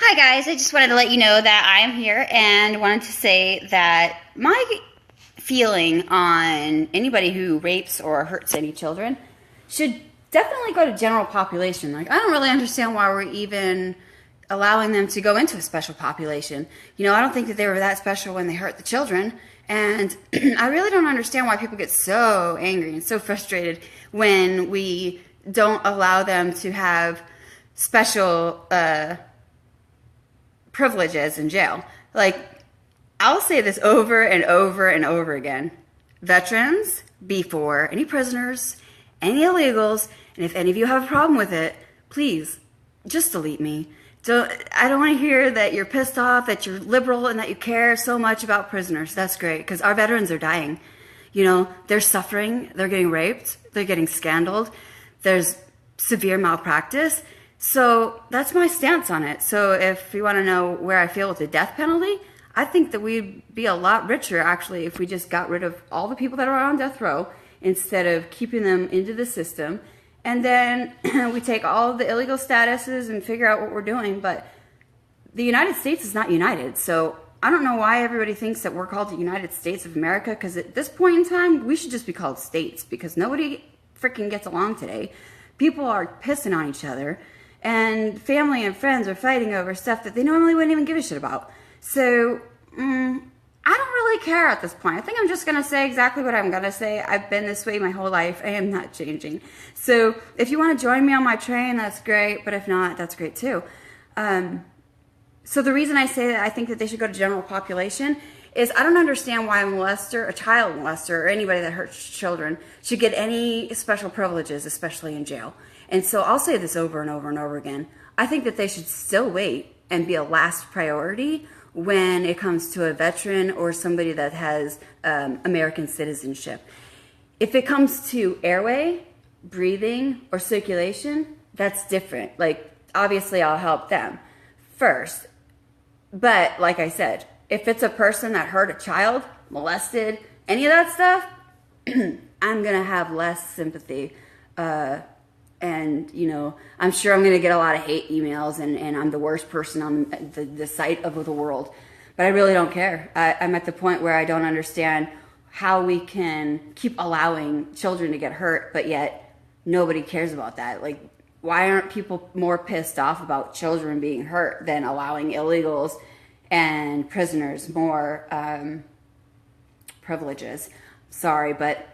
Hi guys, I just wanted to let you know that I am here and wanted to say that my feeling on anybody who rapes or hurts any children should definitely go to general population. Like, I don't really understand why we're even allowing them to go into a special population. I don't think that they were that special when they hurt the children. And I really don't understand why people get so angry and so frustrated when we don't allow them to have special privileges in jail. Like, I'll say this over and over and over again. Veterans, before any prisoners, any illegals, and if any of you have a problem with it, please, just delete me. I don't want to hear that you're pissed off, that you're liberal, and that you care so much about prisoners. That's great, because our veterans are dying. They're suffering, they're getting raped, they're getting scandaled, there's severe malpractice. So that's my stance on it. So if you want to know where I feel with the death penalty, I think that we'd be a lot richer, actually, if we just got rid of all the people that are on death row instead of keeping them into the system. And then we take all the illegal statuses and figure out what we're doing. But the United States is not united. So I don't know why everybody thinks that we're called the United States of America, because at this point in time, we should just be called states, because nobody freaking gets along today. People are pissing on each other. And family and friends are fighting over stuff that they normally wouldn't even give a shit about. So, I don't really care at this point. I think I'm just going to say exactly what I'm going to say. I've been this way my whole life. I am not changing. So, if you want to join me on my train, that's great. But if not, that's great too. So the reason I say that I think that they should go to general population is I don't understand why a child molester, or anybody that hurts children should get any special privileges, especially in jail. And so I'll say this over and over and over again. I think that they should still wait and be a last priority when it comes to a veteran or somebody that has American citizenship. If it comes to airway, breathing, or circulation, that's different. Like, obviously I'll help them first. But like I said, if it's a person that hurt a child, molested, any of that stuff, I'm going to have less sympathy. And, I'm sure I'm going to get a lot of hate emails, and I'm the worst person on the sight of the world. But I really don't care. I'm at the point where I don't understand how we can keep allowing children to get hurt, but yet nobody cares about that. Like, why aren't people more pissed off about children being hurt than allowing illegals and prisoners more privileges? Sorry, but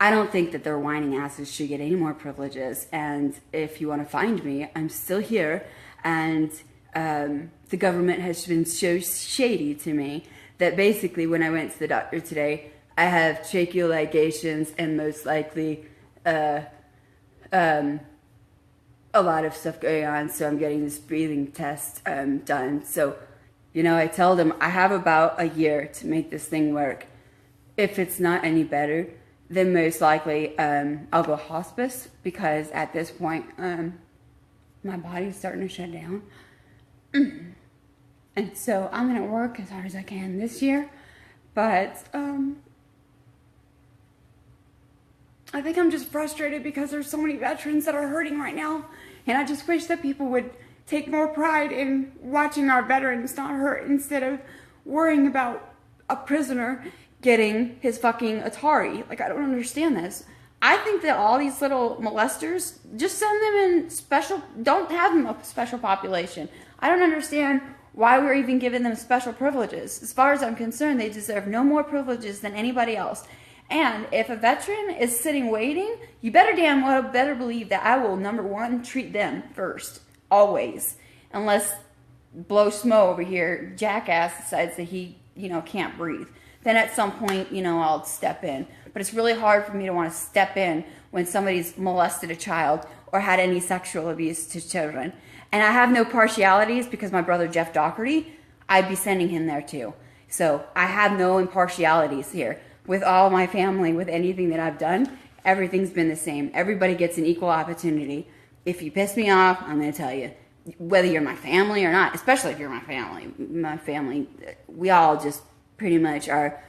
I don't think that their whining asses should get any more privileges. And if you want to find me, I'm still here. And the government has been so shady to me that basically when I went to the doctor today, I have tracheal ligations and most likely a lot of stuff going on. So I'm getting this breathing test done. So, I tell them I have about a year to make this thing work. If it's not any better, then most likely I'll go hospice, because at this point my body's starting to shut down. And so I'm going to work as hard as I can this year. But I think I'm just frustrated because there's so many veterans that are hurting right now. And I just wish that people would take more pride in watching our veterans not hurt instead of worrying about a prisoner getting his fucking Atari. Like, I don't understand this. I think that all these little molesters, just send them in don't have them a special population. I don't understand why we're even giving them special privileges. As far as I'm concerned, they deserve no more privileges than anybody else. And if a veteran is sitting waiting, you better damn well better believe that I will, number one, treat them first. Always. Unless Blow Smo over here, jackass, decides that he, can't breathe. Then at some point, I'll step in. But it's really hard for me to want to step in when somebody's molested a child or had any sexual abuse to children. And I have no partialities, because my brother Jeff Doherty, I'd be sending him there too. So I have no impartialities here. With all my family, with anything that I've done, everything's been the same. Everybody gets an equal opportunity. If you piss me off, I'm going to tell you. Whether you're my family or not, especially if you're my family. My family, we all just pretty much are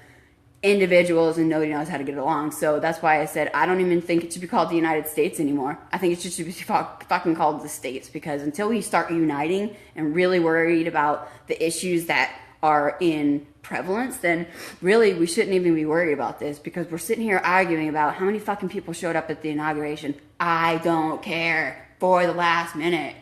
individuals and nobody knows how to get along. So that's why I said I don't even think it should be called the United States anymore. I think it should be fucking called the States, because until we start uniting and really worried about the issues that are in prevalence, then really we shouldn't even be worried about this, because we're sitting here arguing about how many fucking people showed up at the inauguration. I don't care for the last minute.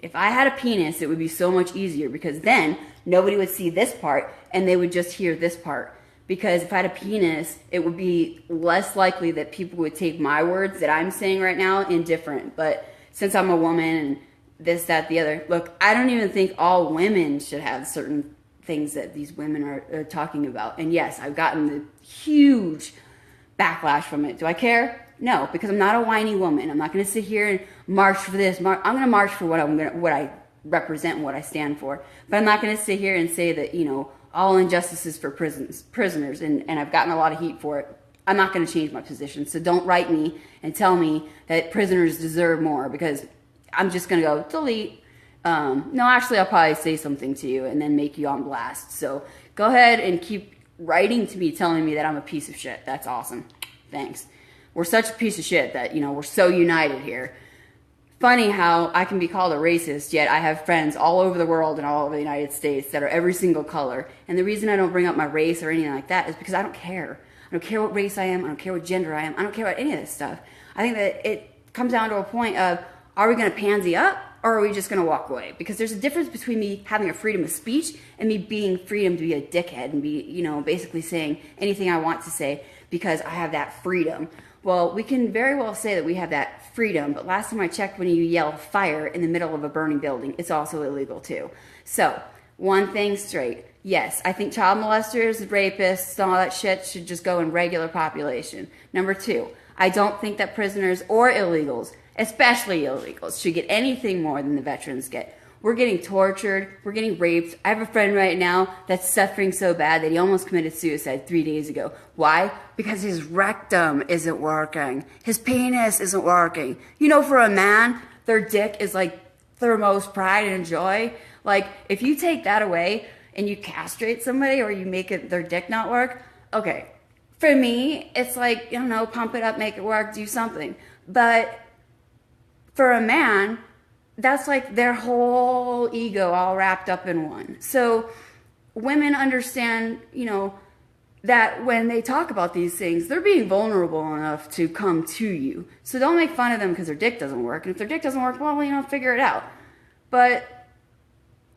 If I had a penis, it would be so much easier, because then nobody would see this part and they would just hear this part. Because if I had a penis, it would be less likely that people would take my words that I'm saying right now indifferent. But since I'm a woman and this, that, the other, look, I don't even think all women should have certain things that these women are talking about. And yes, I've gotten the huge backlash from it. Do I care? No, because I'm not a whiny woman. I'm not going to sit here and march for this. I'm going to march for what I represent and what I stand for. But I'm not going to sit here and say that, you know, all injustices for prisoners, and I've gotten a lot of heat for it. I'm not going to change my position. So don't write me and tell me that prisoners deserve more, because I'm just going to go delete. No, actually, I'll probably say something to you and then make you on blast. So go ahead and keep writing to me telling me that I'm a piece of shit. That's awesome. Thanks. We're such a piece of shit that, you know, we're so united here. Funny how I can be called a racist, yet I have friends all over the world and all over the United States that are every single color. And the reason I don't bring up my race or anything like that is because I don't care. I don't care what race I am. I don't care what gender I am. I don't care about any of this stuff. I think that it comes down to a point of, are we going to pansy up or are we just going to walk away? Because there's a difference between me having a freedom of speech and me being freedom to be a dickhead and be, you know, basically saying anything I want to say because I have that freedom. Well, we can very well say that we have that freedom, but last time I checked, when you yell fire in the middle of a burning building, it's also illegal too. So, one thing straight. Yes, I think child molesters, rapists, and all that shit should just go in regular population. Number two, I don't think that prisoners or illegals, especially illegals, should get anything more than the veterans get. We're getting tortured. We're getting raped. I have a friend right now that's suffering so bad that he almost committed suicide 3 days ago. Why? Because his rectum isn't working. His penis isn't working. You know, for a man, their dick is like their most pride and joy. Like, if you take that away and you castrate somebody or you make their dick not work, okay. For me, it's like, you know, pump it up, make it work, do something. But for a man, that's like their whole ego all wrapped up in one. So women understand, you know, that when they talk about these things, they're being vulnerable enough to come to you. So don't make fun of them because their dick doesn't work. And if their dick doesn't work, well, you know, figure it out. But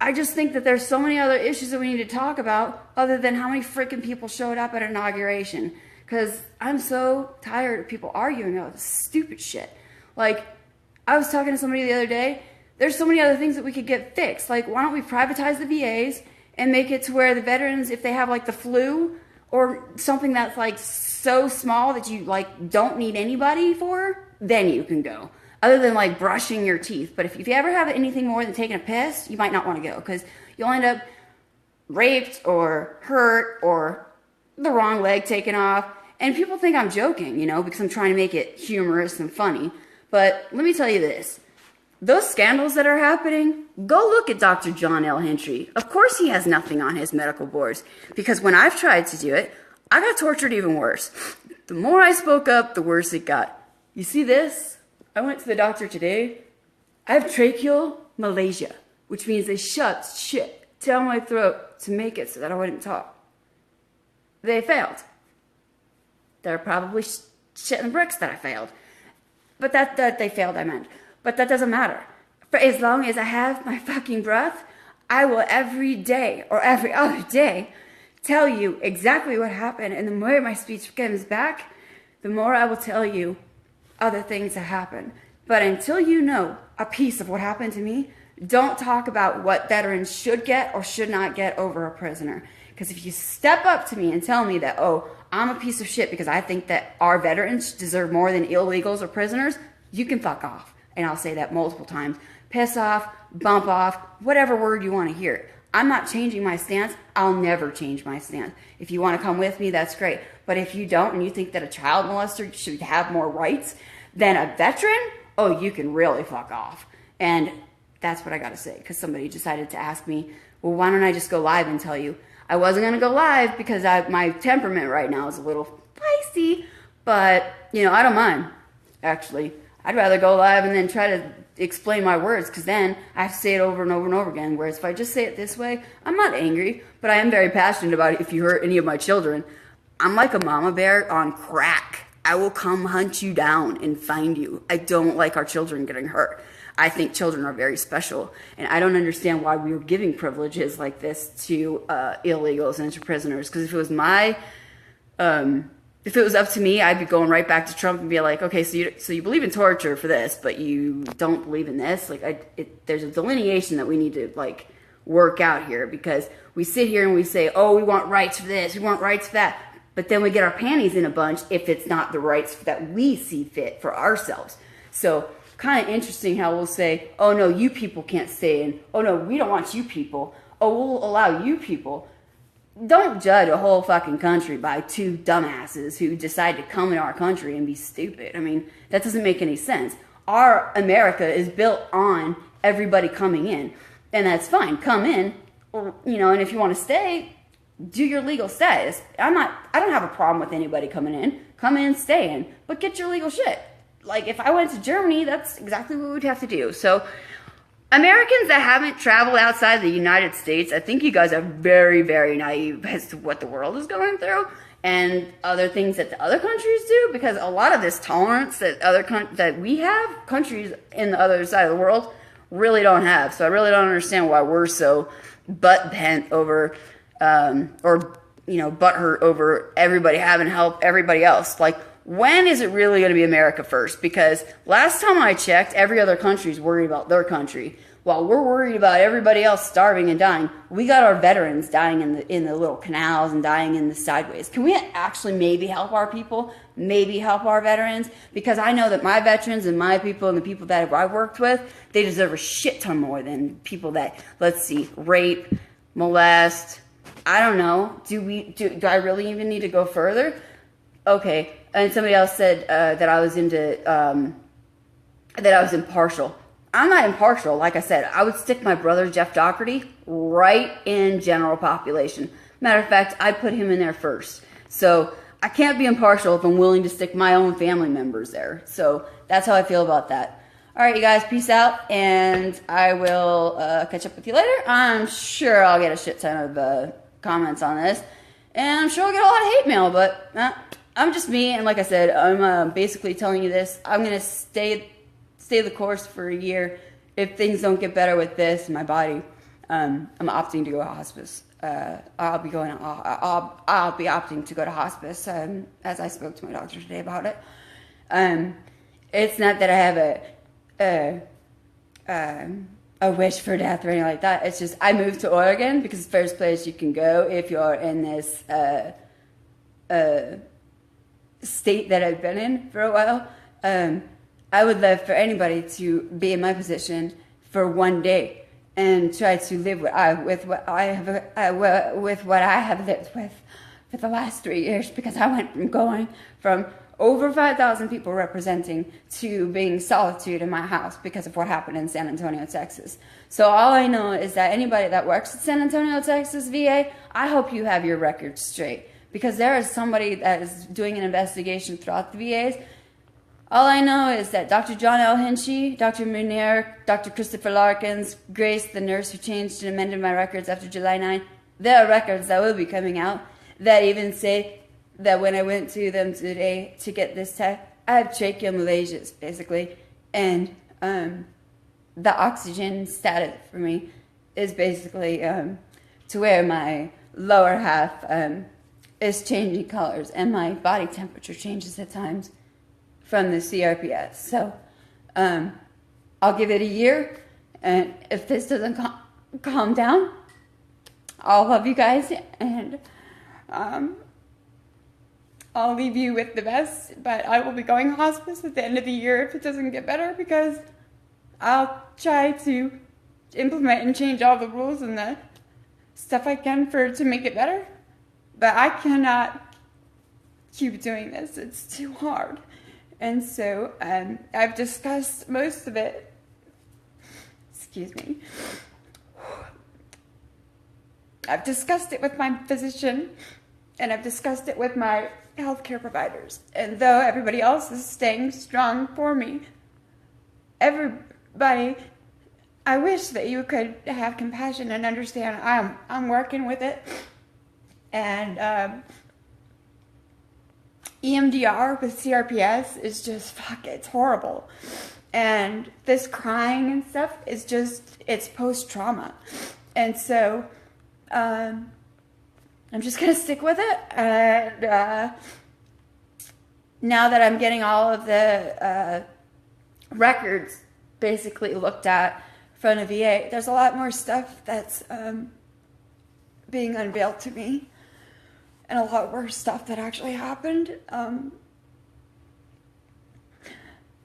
I just think that there's so many other issues that we need to talk about other than how many freaking people showed up at an inauguration. Because I'm so tired of people arguing about this stupid shit. Like, I was talking to somebody the other day. There's so many other things that we could get fixed. Like, why don't we privatize the VAs and make it to where the veterans, if they have like the flu or something that's like so small that you like don't need anybody for, then you can go. Other than like brushing your teeth. But if you ever have anything more than taking a piss, you might not want to go, because you'll end up raped or hurt or the wrong leg taken off. And people think I'm joking, you know, because I'm trying to make it humorous and funny. But let me tell you this. Those scandals that are happening, go look at Dr. John L. Hentry. Of course he has nothing on his medical boards, because when I've tried to do it, I got tortured even worse. The more I spoke up, the worse it got. You see this? I went to the doctor today. I have tracheal malacia, which means they shut shit down my throat to make it so that I wouldn't talk. They failed. They're probably shitting bricks that I failed. But that they failed, I meant. But that doesn't matter. For as long as I have my fucking breath, I will every day or every other day tell you exactly what happened. And the more my speech comes back, the more I will tell you other things that happened. But until you know a piece of what happened to me, don't talk about what veterans should get or should not get over a prisoner. Because if you step up to me and tell me that, oh, I'm a piece of shit because I think that our veterans deserve more than illegals or prisoners, you can fuck off. And I'll say that multiple times. Piss off, bump off, whatever word you want to hear. I'm not changing my stance. I'll never change my stance. If you want to come with me, that's great. But if you don't and you think that a child molester should have more rights than a veteran, oh, you can really fuck off. And that's what I got to say, because somebody decided to ask me, well, why don't I just go live and tell you? I wasn't going to go live because my temperament right now is a little feisty, but, you know, I don't mind, actually. I'd rather go live and then try to explain my words, because then I have to say it over and over and over again, whereas if I just say it this way, I'm not angry, but I am very passionate about it. If you hurt any of my children, I'm like a mama bear on crack. I will come hunt you down and find you. I don't like our children getting hurt. I think children are very special, and I don't understand why we are giving privileges like this to illegals and to prisoners. Because if it was if it was up to me, I'd be going right back to Trump and be like, okay, so you believe in torture for this, but you don't believe in this. Like, there's a delineation that we need to like work out here, because we sit here and we say, oh, we want rights for this, we want rights for that. But then we get our panties in a bunch if it's not the rights that we see fit for ourselves. So kind of interesting how we'll say, oh no, you people can't stay in. Oh no, we don't want you people. Oh, we'll allow you people. Don't judge a whole fucking country by two dumbasses who decide to come in our country and be stupid. I mean, that doesn't make any sense. Our America is built on everybody coming in. And that's fine. Come in, or, you know, and if you want to stay, do your legal status. I don't have a problem with anybody coming in. Come in, stay in, but get your legal shit. Like, if I went to Germany, that's exactly what we'd have to do. So, Americans that haven't traveled outside the United States, I think you guys are very, very naive as to what the world is going through and other things that the other countries do, because a lot of this tolerance that we have, countries in the other side of the world really don't have. So I really don't understand why we're so butt-bent over or, you know, butthurt over everybody having help everybody else. Like, when is it really going to be America first? Because last time I checked, every other country is worried about their country. While we're worried about everybody else starving and dying, we got our veterans dying in the little canals and dying in the sideways. Can we actually maybe help our people? Maybe help our veterans? Because I know that my veterans and my people and the people that I've worked with, they deserve a shit ton more than people that, let's see, rape, molest. I don't know. Do I really even need to go further? Okay. And somebody else said that I was impartial. I'm not impartial. Like I said, I would stick my brother Jeff Doherty right in general population. Matter of fact, I'd put him in there first. So I can't be impartial if I'm willing to stick my own family members there. So that's how I feel about that. All right, you guys, peace out, and I will catch up with you later. I'm sure I'll get a shit ton of comments on this, and I'm sure I'll get a lot of hate mail, but I'm just me, and like I said, I'm basically telling you this. I'm going to stay the course for a year. If things don't get better with this, my body, I'm opting to go to hospice. I'll be opting to go to hospice, as I spoke to my doctor today about it. It's not that I have a wish for death or anything like that. It's just I moved to Oregon because it's the first place you can go if you're in this state that I've been in for a while. I would love for anybody to be in my position for one day and try to live with what I have lived with for the last 3 years, because I went from going from over 5,000 people representing to being solitude in my house because of what happened in San Antonio, Texas. So all I know is that anybody that works at San Antonio, Texas VA, I hope you have your records straight, because there is somebody that is doing an investigation throughout the VAs. All I know is that Dr. John L. Hinchy, Dr. Munier, Dr. Christopher Larkins, Grace, the nurse who changed and amended my records after July 9, there are records that will be coming out that even say that when I went to them today to get this test, I have tracheomalacias, basically, and the oxygen status for me is basically to where my lower half is changing colors and my body temperature changes at times from the CRPS. So I'll give it a year, and if this doesn't calm down, I'll love you guys, and I'll leave you with the best, but I will be going hospice at the end of the year if it doesn't get better, because I'll try to implement and change all the rules and the stuff I can to make it better, but I cannot keep doing this. It's too hard. And so I've discussed most of it. Excuse me. I've discussed it with my physician, and I've discussed it with my healthcare providers. And though everybody else is staying strong for me, everybody, I wish that you could have compassion and understand I'm working with it. And EMDR with CRPS is just, it's horrible. And this crying and stuff is just, it's post-trauma. And so, I'm just going to stick with it. And now that I'm getting all of the records basically looked at from the VA, there's a lot more stuff that's being unveiled to me. And a lot worse stuff that actually happened.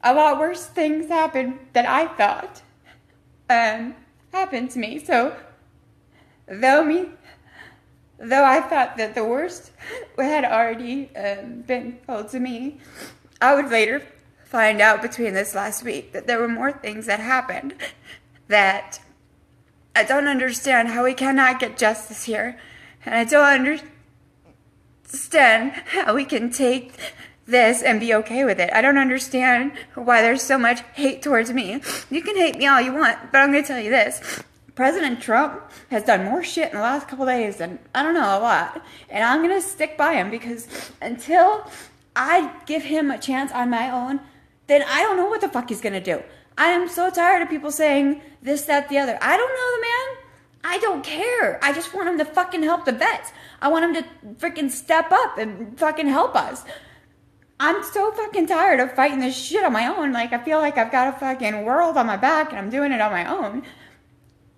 A lot worse things happened than I thought happened to me. So, though I thought that the worst had already been told to me, I would later find out between this last week that there were more things that happened that I don't understand how we cannot get justice here. And I don't understand how we can take this and be okay with it. I don't understand why there's so much hate towards me. You can hate me all you want, but I'm going to tell you this. President Trump has done more shit in the last couple days than, I don't know, a lot. And I'm going to stick by him because until I give him a chance on my own, then I don't know what the fuck he's going to do. I am so tired of people saying this, that, the other. I don't know the man. I don't care. I just want him to fucking help the vets. I want him to freaking step up and fucking help us. I'm so fucking tired of fighting this shit on my own. Like, I feel like I've got a fucking world on my back and I'm doing it on my own.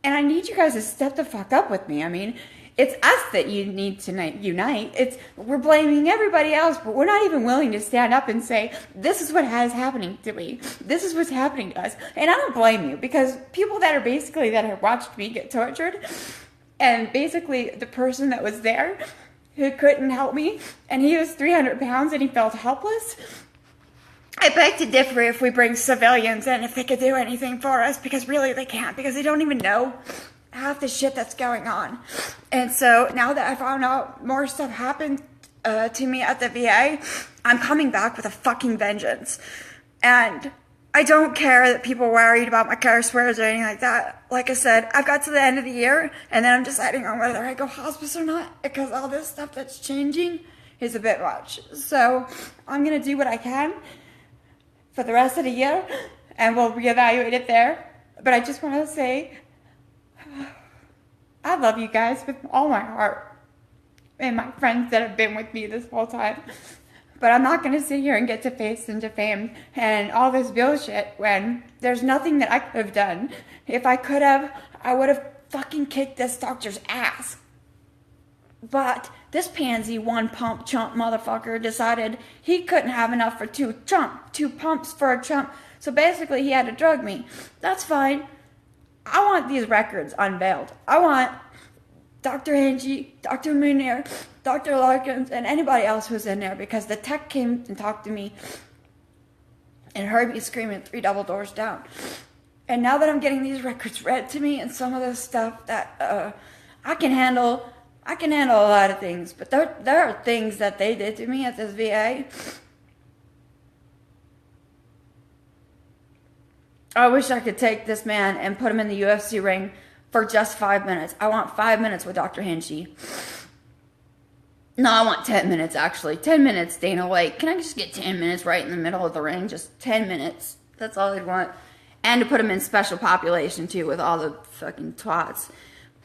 And I need you guys to step the fuck up with me. I mean, it's us that you need to unite. We're blaming everybody else, but we're not even willing to stand up and say, this is what is happening to me. This is what's happening to us. And I don't blame you, because people that have watched me get tortured, and basically the person that was there who couldn't help me, and he was 300 pounds and he felt helpless. I beg to differ if we bring civilians in, if they could do anything for us, because really they can't, because they don't even know half the shit that's going on. And so now that I found out more stuff happened to me at the VA, I'm coming back with a fucking vengeance. And I don't care that people are worried about my care swears or anything like that. Like I said, I've got to the end of the year, and then I'm deciding on whether I go hospice or not, because all this stuff that's changing is a bit much. So I'm going to do what I can for the rest of the year, and we'll reevaluate it there. But I just want to say, I love you guys with all my heart, and my friends that have been with me this whole time. But I'm not going to sit here and get defaced and defamed and all this bullshit when there's nothing that I could have done. If I could have, I would have fucking kicked this doctor's ass. But this pansy one pump chump motherfucker decided he couldn't have enough for two pumps for a chump. So basically he had to drug me. That's fine. I want these records unveiled. I want Dr. Hangy, Dr. Munir, Dr. Larkins, and anybody else who's in there, because the tech came and talked to me and heard me screaming 3 double doors down. And now that I'm getting these records read to me and some of this stuff that I can handle a lot of things, but there are things that they did to me at this VA. I wish I could take this man and put him in the UFC ring for just 5 minutes. I want 5 minutes with Dr. Hinchey. No, I want 10 minutes, actually. 10 minutes, Dana White. Can I just get 10 minutes right in the middle of the ring? Just 10 minutes. That's all I'd want. And to put him in special population, too, with all the fucking twats.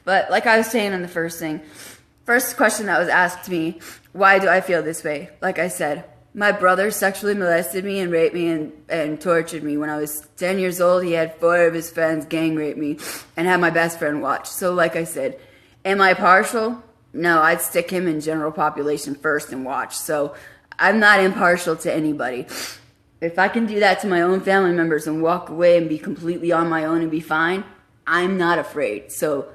But like I was saying in the first question that was asked to me, why do I feel this way? Like I said, my brother sexually molested me and raped me and tortured me. When I was 10 years old, he had 4 of his friends gang rape me and had my best friend watch. So like I said, am I partial? No, I'd stick him in general population first and watch. So I'm not impartial to anybody. If I can do that to my own family members and walk away and be completely on my own and be fine, I'm not afraid. So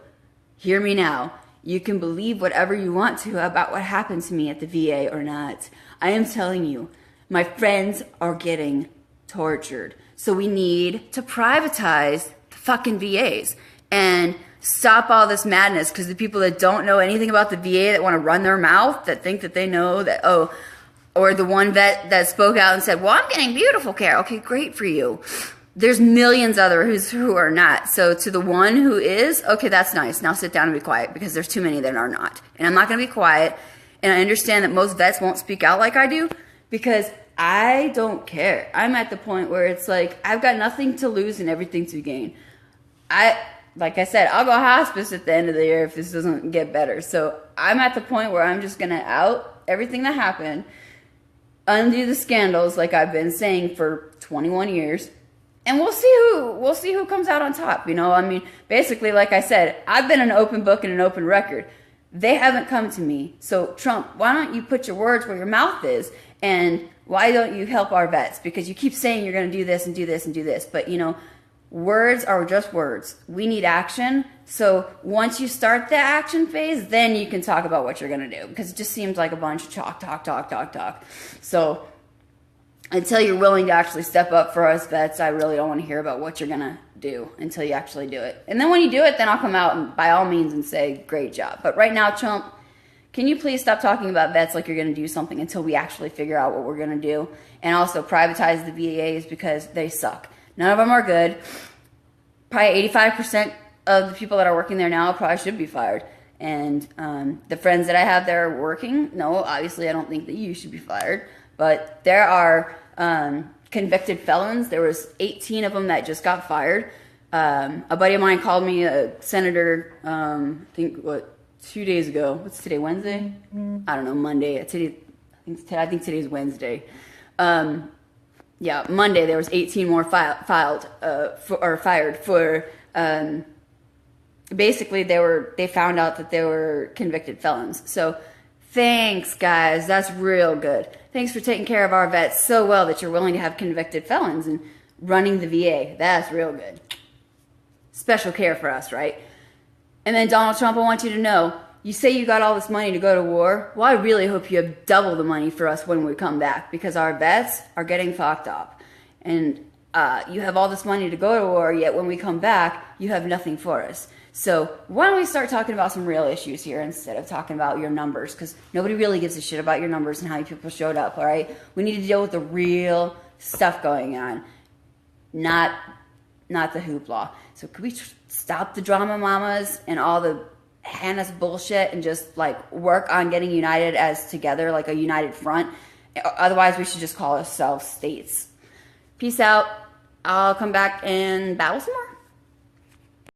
hear me now. You can believe whatever you want to about what happened to me at the VA or not. I am telling you, my friends are getting tortured. So we need to privatize the fucking VAs. and stop all this madness, because the people that don't know anything about the VA, that want to run their mouth, that think that they know that, oh, or the one vet that spoke out and said, well, I'm getting beautiful care. Okay, great for you. There's millions others who are not. So to the one who is, okay, that's nice. Now sit down and be quiet, because there's too many that are not. And I'm not going to be quiet. And I understand that most vets won't speak out like I do, because I don't care. I'm at the point where it's like, I've got nothing to lose and everything to gain. Like I said, I'll go hospice at the end of the year if this doesn't get better. So I'm at the point where I'm just going to out everything that happened, undo the scandals like I've been saying for 21 years, and we'll see who comes out on top. You know, I mean, basically, like I said, I've been an open book and an open record. They haven't come to me. So Trump, why don't you put your words where your mouth is, and why don't you help our vets? Because you keep saying you're going to do this and do this and do this, but you know, words are just words. We need action. So once you start the action phase, then you can talk about what you're going to do, because it just seems like a bunch of talk. So until you're willing to actually step up for us vets, I really don't want to hear about what you're going to do until you actually do it. And then when you do it, then I'll come out and by all means and say, great job. But right now, Trump, can you please stop talking about vets like you're going to do something until we actually figure out what we're going to do? And also privatize the VAs, because they suck. None of them are good. Probably 85% of the people that are working there now probably should be fired. And the friends that I have that are working, no, obviously I don't think that you should be fired. But there are convicted felons. There was 18 of them that just got fired. A buddy of mine called me, a senator, I think, 2 days ago. What's today, Wednesday? I don't know, Monday. I think today's Wednesday. Yeah, Monday there was 18 more fired for basically they found out that they were convicted felons. So thanks, guys. That's real good. Thanks for taking care of our vets so well that you're willing to have convicted felons and running the VA. That's real good. Special care for us, right? And then Donald Trump, I want you to know, you say you got all this money to go to war. Well, I really hope you have double the money for us when we come back, because our vets are getting fucked up. And you have all this money to go to war, yet when we come back, you have nothing for us. So why don't we start talking about some real issues here instead of talking about your numbers, because nobody really gives a shit about your numbers and how many people showed up, all right? We need to deal with the real stuff going on, not the hoopla. So could we stop the drama mamas and all the Hannah's bullshit and just like work on getting united as together, like a united front? Otherwise, we should just call ourselves states. Peace out. I'll come back and battle some more.